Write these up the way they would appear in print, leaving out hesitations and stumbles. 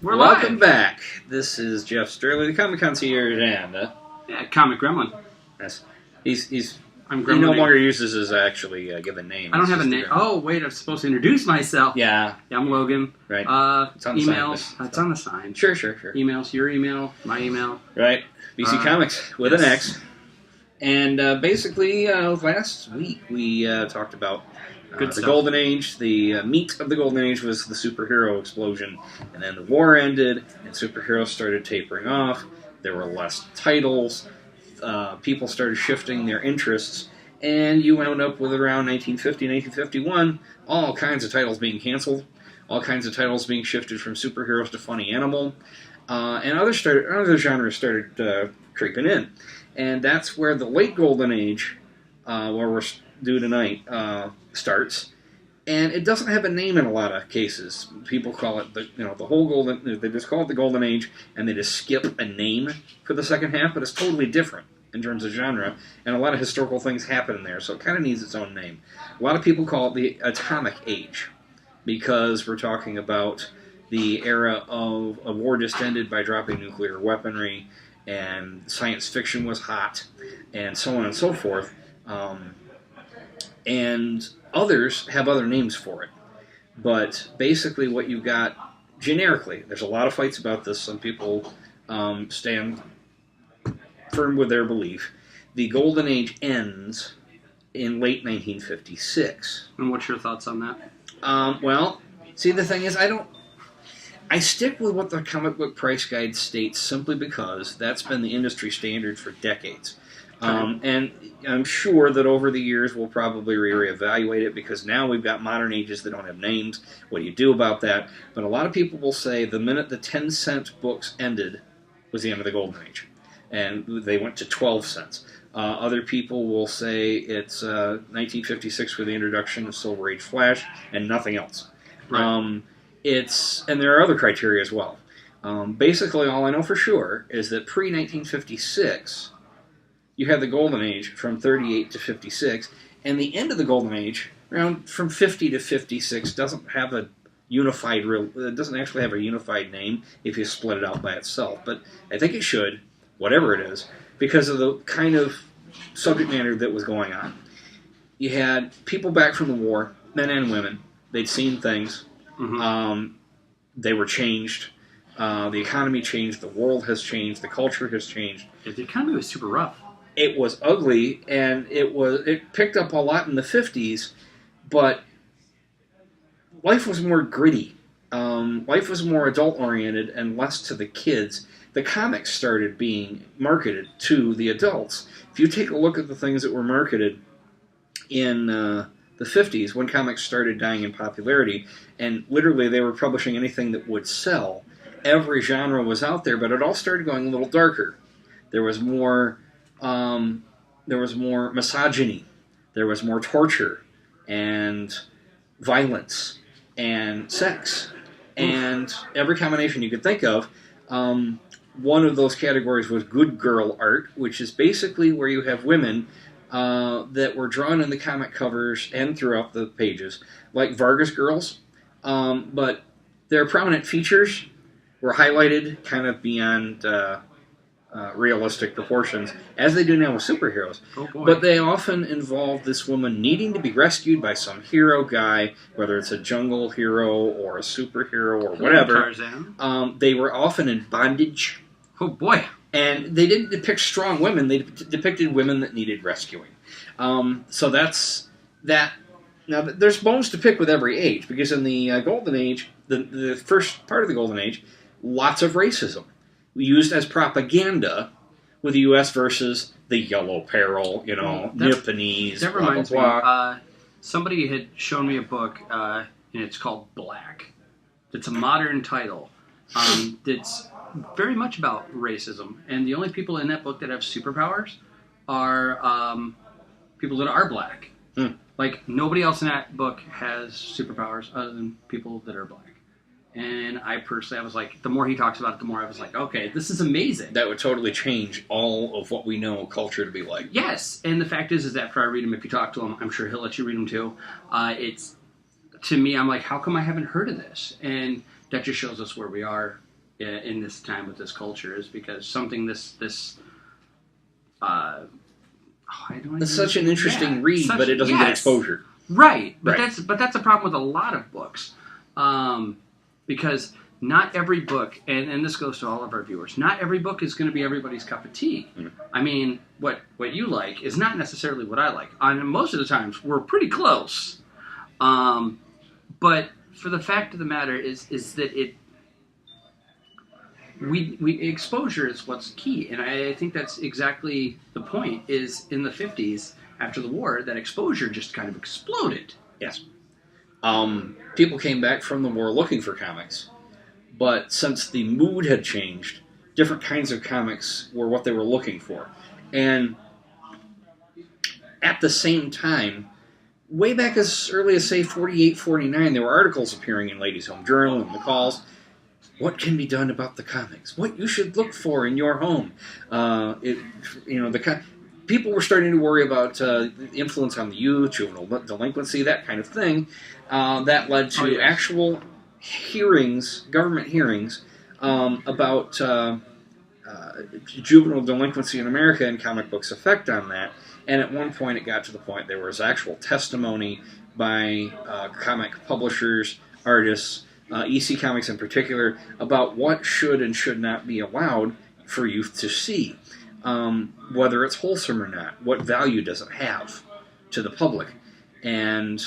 Welcome back. This is Jeff Sterling, the Comic Concierge, and Comic Gremlin. Yes, he's. I'm Gremlin. He no longer uses his actually given name. I don't have a name. Oh wait, I'm supposed to introduce myself. Yeah, I'm Logan. Right. It's on emails. It's on the sign. Sure. Emails. Your email. My email. Right. BC Comics with an X. And basically, last week we talked about the Golden Age. The meat of the Golden Age was the superhero explosion. And then the war ended, and superheroes started tapering off. There were less titles. People started shifting their interests. And you wound up with around 1950, 1951, all kinds of titles being canceled. All kinds of titles being shifted from superheroes to funny animal. And other genres started creeping in. And that's where the late Golden Age, where we're due tonight, starts. And it doesn't have a name in a lot of cases. People call it the whole Golden. They just call it the Golden Age, and they just skip a name for the second half. But it's totally different in terms of genre, and a lot of historical things happen in there. So it kind of needs its own name. A lot of people call it the Atomic Age, because we're talking about the era of a war just ended by dropping nuclear weaponry, and science fiction was hot, and so on and so forth. And others have other names for it. But basically what you got, generically, there's a lot of fights about this. Some people stand firm with their belief. The Golden Age ends in late 1956. And what's your thoughts on that? Well, see, the thing is, I stick with what the comic book price guide states simply because that's been the industry standard for decades. And I'm sure that over the years we'll probably reevaluate it, because now we've got modern ages that don't have names. What do you do about that? But a lot of people will say the minute the 10-cent books ended was the end of the Golden Age, and they went to 12 cents. Other people will say it's 1956 for the introduction of Silver Age Flash and nothing else. Right. And there are other criteria as well. Basically, all I know for sure is that pre-1956, you had the Golden Age from 38 to 56, and the end of the Golden Age, around from 50 to 56, doesn't have a unified. It doesn't actually have a unified name if you split it out by itself. But I think it should, whatever it is, because of the kind of subject matter that was going on. You had people back from the war, men and women. They'd seen things. Mm-hmm. They were changed. The economy changed. The world has changed. The culture has changed. Yeah, the economy was super rough. It was ugly, and it picked up a lot in the 50s, but life was more gritty. Life was more adult-oriented and less to the kids. The comics started being marketed to the adults. If you take a look at the things that were marketed in the 50s, when comics started dying in popularity, and literally they were publishing anything that would sell, every genre was out there, but it all started going a little darker. There was more misogyny, there was more torture, and violence, and sex, and every combination you could think of. One of those categories was good girl art, which is basically where you have women that were drawn in the comic covers and throughout the pages, like Vargas girls, but their prominent features were highlighted kind of beyond realistic proportions, as they do now with superheroes. Oh boy. But they often involve this woman needing to be rescued by some hero guy, whether it's a jungle hero or a superhero or whatever. Tarzan. They were often in bondage. Oh boy. And they didn't depict strong women, they depicted women that needed rescuing. So that's that. Now, there's bones to pick with every age, because in the Golden Age, the first part of the Golden Age, lots of racism used as propaganda with the U.S. versus the Yellow Peril, Nipponese, that reminds me, somebody had shown me a book, and it's called Black. It's a modern title. That's very much about racism, and the only people in that book that have superpowers are people that are black. Like, nobody else in that book has superpowers other than people that are black. And I personally, I was like, the more he talks about it, the more I was like, okay, this is amazing. That would totally change all of what we know culture to be like. Yes, and the fact is after I read him, if you talk to him, I'm sure he'll let you read him too. It's, to me, I'm like, how come I haven't heard of this? And that just shows us where we are in this time with this culture is because something it's such an interesting read, but it doesn't get exposure. Right, but that's a problem with a lot of books, because not every book, and this goes to all of our viewers, not every book is going to be everybody's cup of tea. Mm-hmm. I mean, what you like is not necessarily what I like. And most of the times, we're pretty close. But for the fact of the matter is that we exposure is what's key, and I think that's exactly the point. Is in the 50s after the war that exposure just kind of exploded. Yes, people came back from the war looking for comics, but since the mood had changed, different kinds of comics were what they were looking for, and at the same time, way back as early as say 48, 49, there were articles appearing in Ladies' Home Journal and McCall's. What can be done about the comics? What you should look for in your home? People were starting to worry about the influence on the youth, juvenile delinquency, that kind of thing. That led to actual hearings, government hearings, about juvenile delinquency in America and comic books' effect on that. And at one point, it got to the point there was actual testimony by comic publishers, artists, EC Comics in particular, about what should and should not be allowed for youth to see. Whether it's wholesome or not. What value does it have to the public? And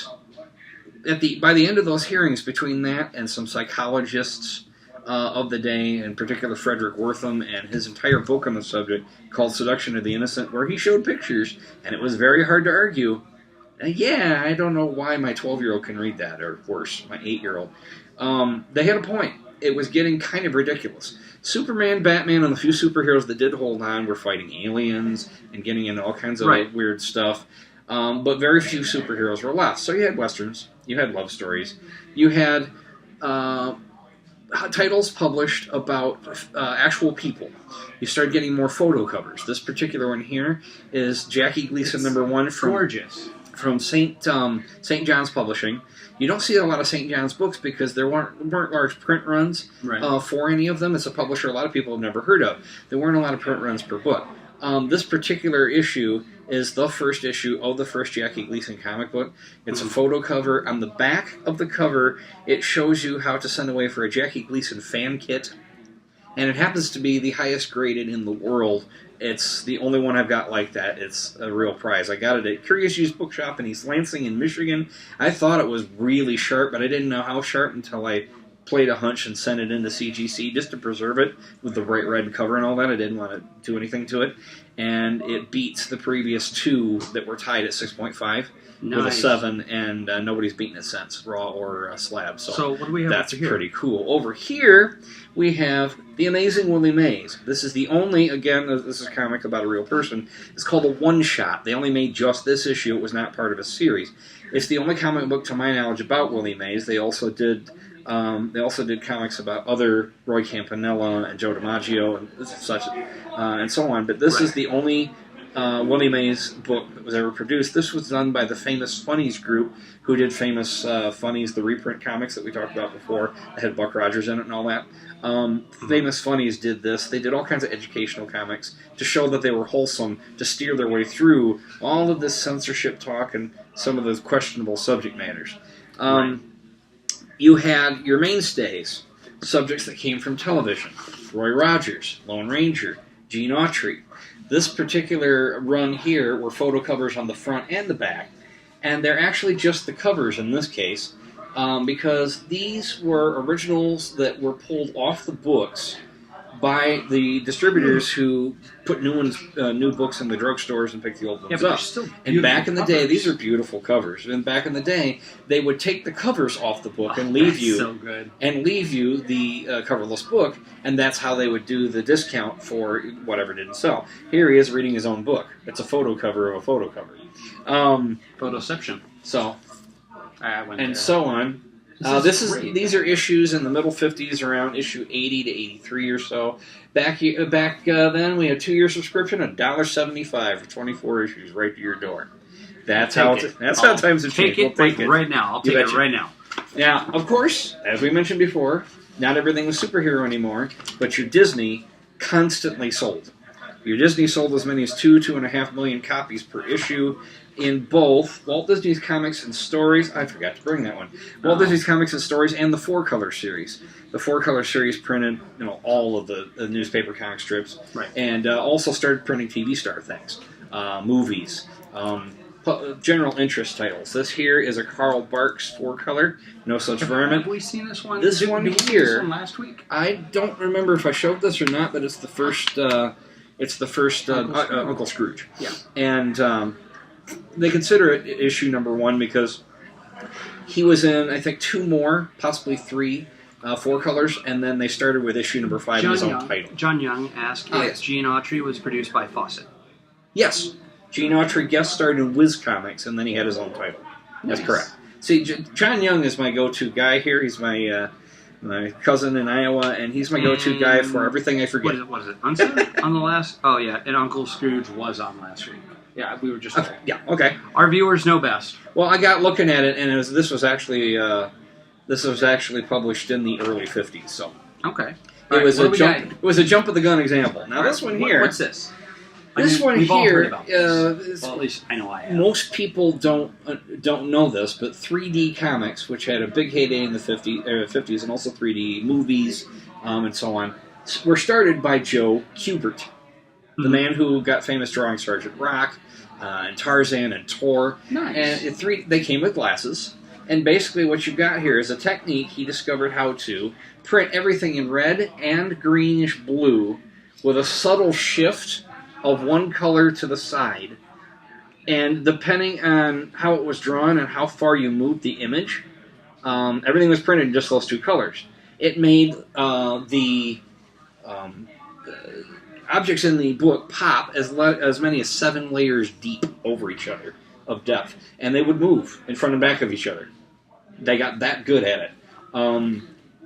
by the end of those hearings, between that and some psychologists of the day, in particular Frederick Wortham, and his entire book on the subject called Seduction of the Innocent, where he showed pictures, and it was very hard to argue. I don't know why my 12-year-old can read that, or worse, my 8-year-old. They had a point. It was getting kind of ridiculous. Superman, Batman, and the few superheroes that did hold on were fighting aliens and getting into all kinds of weird stuff. But very few superheroes were left. So you had westerns, you had love stories, you had titles published about actual people. You started getting more photo covers. This particular one here is Jackie Gleason #1 from St. John's Publishing. You don't see a lot of St. John's books because there weren't large print runs for any of them. It's a publisher a lot of people have never heard of. There weren't a lot of print runs per book. This particular issue is the first issue of the first Jackie Gleason comic book. It's a photo cover. On the back of the cover, it shows you how to send away for a Jackie Gleason fan kit. And it happens to be the highest graded in the world. It's the only one I've got like that. It's a real prize. I got it at Curious Used Bookshop in East Lansing in Michigan. I thought it was really sharp, but I didn't know how sharp until I played a hunch and sent it into CGC just to preserve it with the bright red cover and all that. I didn't want to do anything to it. And it beats the previous two that were tied at 6.5 with a 7, and nobody's beaten it since, raw or slab. So what do we have? That's pretty cool. Over here, we have The Amazing Willie Mays. This is the only, again, this is a comic about a real person. It's called a one-shot. They only made just this issue. It was not part of a series. It's the only comic book, to my knowledge, about Willie Mays. They also did comics about other Roy Campanella and Joe DiMaggio and such, and so on. But this is the only Willie Mays book that was ever produced. This was done by the Famous Funnies group, who did Famous Funnies, the reprint comics that we talked about before, that had Buck Rogers in it and all that. Famous Funnies did this. They did all kinds of educational comics to show that they were wholesome, to steer their way through all of this censorship talk and some of those questionable subject matters. You had your mainstays, subjects that came from television. Roy Rogers, Lone Ranger, Gene Autry. This particular run here were photo covers on the front and the back, and they're actually just the covers in this case, because these were originals that were pulled off the books by the distributors who put new books in the drugstores and pick the old ones up. And back in the day, these are beautiful covers. And back in the day, they would take the covers off the book and leave you the coverless book, and that's how they would do the discount for whatever didn't sell. Here he is reading his own book. It's a photo cover of a photo cover. Photoception. So, and so on. These are issues in the middle 50s, around issue 80 to 83 or so. Back then, we had a 2-year subscription, $1.75 for 24 issues, right to your door. That's how times have changed. We'll take it right now. I'll take it right now. Now, of course, as we mentioned before, Not everything was superhero anymore, but your Disney constantly sold. Your Disney sold as many as 2.5 million copies per issue in both Walt Disney's Comics and Stories. I forgot to bring that one. Walt Disney's Comics and Stories and the 4-Color series. The 4-Color series printed, all of the newspaper comic strips, right. And also started printing TV star things, movies, general interest titles. This here is a Carl Barks 4-Color, No Such Vermin. Have we seen this one? This one did we see here. this one last week? I don't remember if I showed this or not, but it's the first. Uncle Scrooge. Yeah, and they consider it issue number 1 because he was in, I think, 2 more, possibly 3, 4-Colors, and then they started with issue number 5 in his own title. John Young asked if Gene Autry was produced by Fawcett. Yes. Gene Autry guest starred in Whiz Comics, and then he had his own title. That's correct. See, John Young is my go-to guy here. He's my cousin in Iowa, and he's my go-to guy for everything I forget. What is it? Unser? On the last? Oh, yeah, and Uncle Scrooge was on last week. Yeah, we were just there. Yeah, okay. Our viewers know best. Well, I got looking at it, and this was actually published in the early 50s, so. Okay. It was a jump of the gun example. Now, this one here... What's this? This one we've here, all heard about this. well, at least I know I have. Most people don't know this, but 3D comics, which had a big heyday in the 50s, and also 3D movies and so on, were started by Joe Kubert, the man who got famous drawing Sergeant Rock and Tarzan and Tor. Nice. And they came with glasses, and basically what you've got here is a technique he discovered how to print everything in red and greenish blue with a subtle shift of one color to the side, and depending on how it was drawn and how far you moved the image, everything was printed in just those 2 colors. It made the objects in the book pop as many as 7 layers deep over each other of depth, and they would move in front and back of each other. They got that good at it.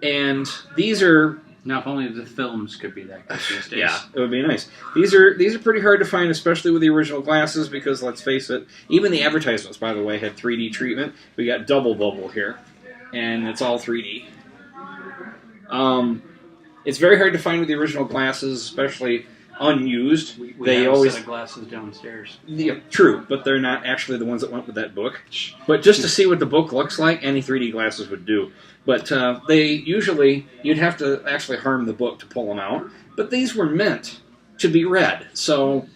And these are... Now, if only the films could be that good these days. Yeah, it would be nice. These are pretty hard to find, especially with the original glasses, because let's face it, even the advertisements, by the way, had 3D treatment. We got Double Bubble here, and it's all 3D. It's very hard to find with the original glasses, especially unused. We they have always a set of glasses downstairs. Yeah, true, but they're not actually the ones that went with that book. But just to see what the book looks like, any 3D glasses would do. But you'd have to actually harm the book to pull them out. But these were meant to be read, so,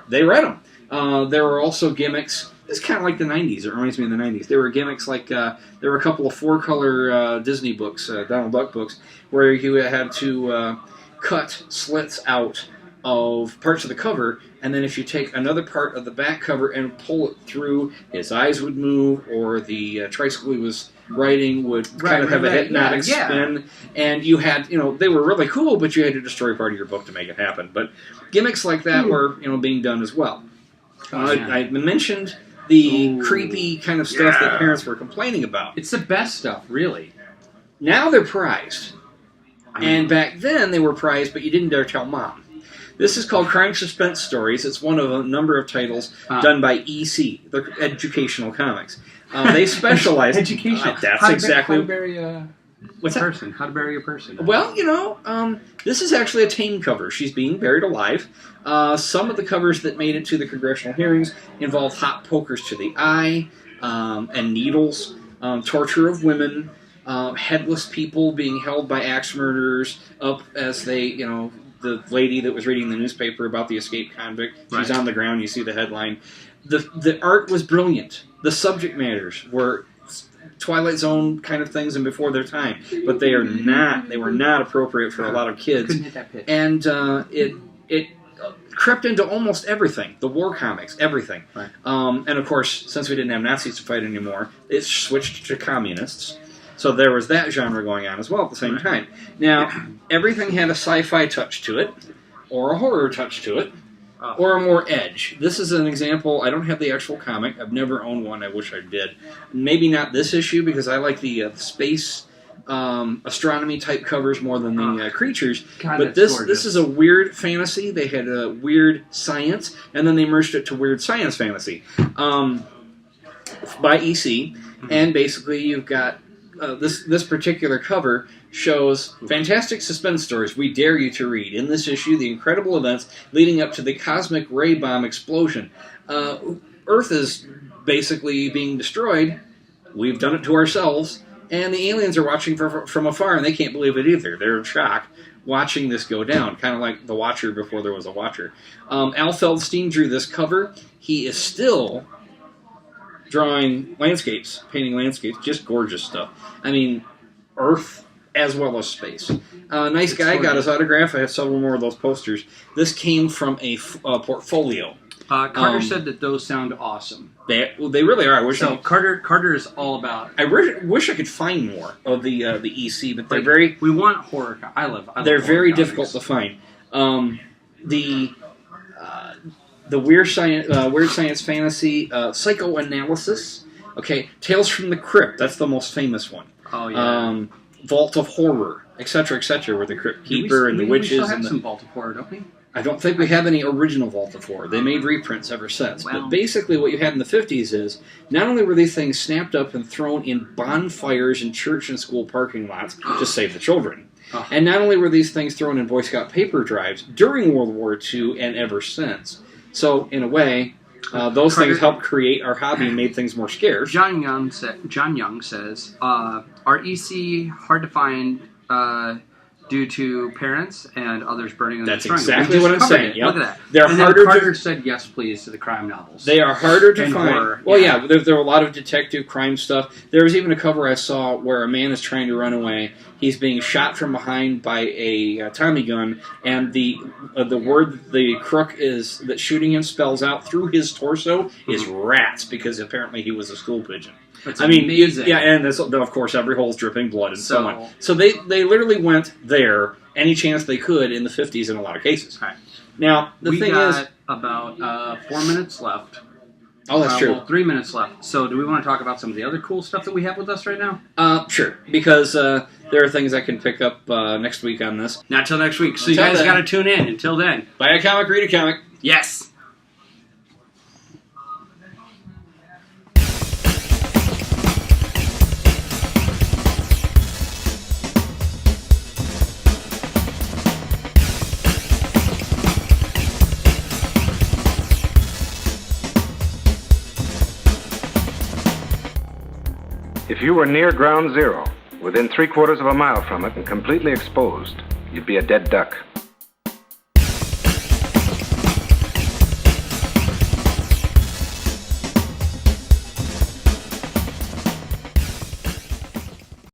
they read them. There were also gimmicks. It's kind of like the 90s. It reminds me of the 90s. There were gimmicks like, there were a couple of 4-color Disney books, Donald Duck books, where you had to cut slits out of parts of the cover, and then if you take another part of the back cover and pull it through, his eyes would move, or the tricycle he was riding would kind of have a hypnotic spin, and you had, they were really cool, but you had to destroy part of your book to make it happen. But gimmicks like that were, being done as well. I mentioned the creepy kind of stuff that parents were complaining about. It's the best stuff, really. Now they're prized. And back then they were prized, but you didn't dare tell Mom. This is called Crime Suspense Stories. It's one of a number of titles done by EC, they're educational comics. They specialize... Educational. That's exactly... How to bury a person. How to bury a person. Well, this is actually a tame cover. She's being buried alive. Some of the covers that made it to the congressional hearings involve hot pokers to the eye and needles, torture of women, headless people being held by axe murderers up as they, the lady that was reading the newspaper about the escaped convict, she's on the ground, you see the headline. The art was brilliant. The subject matters were Twilight Zone kind of things and before their time, but they were not appropriate for a lot of kids. Couldn't hit that pitch. And it crept into almost everything. The war comics, everything. Right. And of course, since we didn't have Nazis to fight anymore, it switched to communists. So there was that genre going on as well at the same time. Now, everything had a sci-fi touch to it, or a horror touch to it, or a more edge. This is an example. I don't have the actual comic. I've never owned one. I wish I did. Maybe not this issue, because I like the space astronomy type covers more than the creatures. God, but this is a weird fantasy. They had a weird science, and then they merged it to weird science fantasy by EC. And basically you've got this particular cover shows fantastic suspense stories we dare you to read. In this issue, the incredible events leading up to the cosmic ray bomb explosion. Earth is basically being destroyed. We've done it to ourselves, and the aliens are watching from afar, and they can't believe it either. They're in shock watching this go down, kind of like the Watcher before there was a Watcher. Al Feldstein drew this cover. He is still drawing landscapes, painting landscapes, just gorgeous stuff. I mean, Earth as well as space. Nice guy, got his autograph. I have several more of those posters. This came from a portfolio. Carter said that those sound awesome. They really are. Carter is all about. I wish I could find more of the EC, but they're very. We want horror. I love. They're very difficult to find. The weird science fantasy psychoanalysis. Okay, Tales from the Crypt. That's the most famous one. Oh yeah. Vault of Horror, etc., etc., where the Crypt Keeper and the witches. We still have some Vault of Horror, don't we? I don't think we have any original Vault of Horror. They made reprints ever since. Wow. But basically what you had in the 50s is, not only were these things snapped up and thrown in bonfires in church and school parking lots to save the children, and not only were these things thrown in Boy Scout paper drives during World War II and ever since. So, in a way, those things helped create our hobby and made things more scarce. John Young says, are EC hard to find due to parents and others burning and That's destroying? exactly what I'm saying. Yep. Look at that. They're and harder then Carter said yes, please, to the crime novels. They are harder to and find. Horror. Well, yeah, there are a lot of detective crime stuff. There was even a cover I saw where a man is trying to run away. He's being shot from behind by a Tommy gun, and the word the crook is that shooting him spells out through his torso is rats, because apparently he was a school pigeon. That's amazing. Yeah, and of course every hole's dripping blood and so on. So they literally went there any chance they could in the 50s in a lot of cases. Right. Now we got about 4 minutes left. Oh, that's true. Well, 3 minutes left. So do we want to talk about some of the other cool stuff that we have with us right now? Sure, because there are things I can pick up next week on this. Not till next week. So you guys got to tune in. Until then. Buy a comic, read a comic. Yes. If you were near ground zero, within 3/4 of a mile from it and completely exposed, you'd be a dead duck.